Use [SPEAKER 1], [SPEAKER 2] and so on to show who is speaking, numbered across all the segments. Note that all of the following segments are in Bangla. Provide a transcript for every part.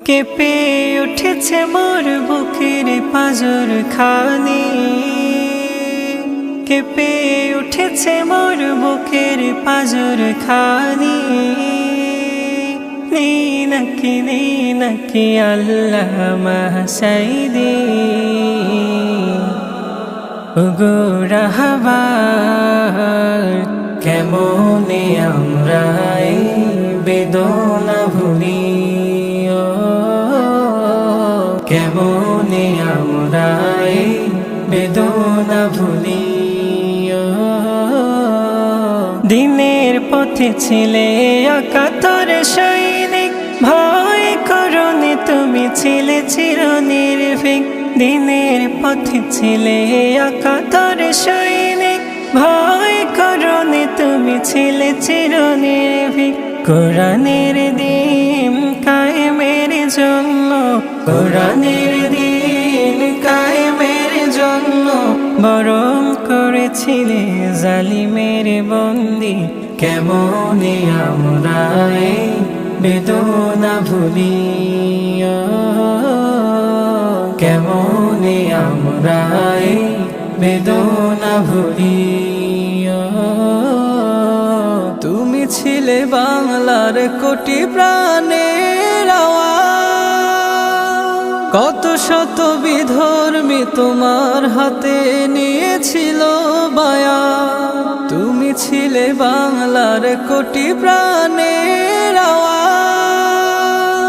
[SPEAKER 1] কেঁপে উঠেছে মোর বুকের পাঁজর খানি, কেঁপে উঠেছে মোর বুকের পাঁজর খানি। নেই নাকি আল্লাহ মাহসাইদি ওগো রাহবার, কেমনে আমরা এই বেদনা ভুলি, কেমনে আমরা এই বেদনা ভুলি। দিনের পথে ছিলে অকাতর সৈনিক, ভয় করনি তুমি ছিলে চিরনির্ভীক। দিনের পথে ছিলে অকাতর সৈনিক, ভয় করনি তুমি ছিলে চিরনির্ভীক। কোরআনের দিন কায়েমের জন্য, কোরআনের দিন কায়েমের জন্য বরণ করেছিলে জালিমের বন্দি। কেমনে আমরা এই বেদনা ভুলি, কেমনে আমরা এই বেদনা ভুলি। তুমি ছিলে বাংলার কোটি প্রাণের আওয়াজ, কত শত বিধর্মী তোমার হাতে নিয়েছিল বায়া। তুমি ছিলে বাংলার কোটি প্রাণের আওয়াজ,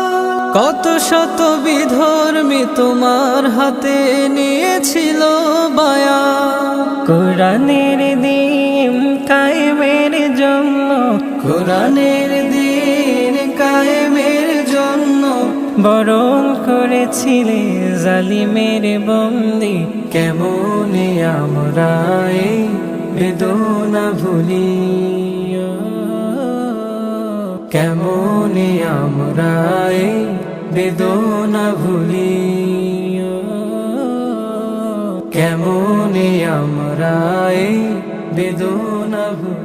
[SPEAKER 1] কত শত বিধর্মী তোমার হাতে নিয়েছিল বায়া। কোরআনের দিন কায়েমের জন্য, কোরআনের দিন কায়েমের জন্য বরণ করেছিলে জালিমের বন্দি। কেমনে আমরা এই বেদনা ভুলি, কেমনে আমরা এই বেদনা ভুলি, কেমনে আমরা এই বেদনা ভুলি।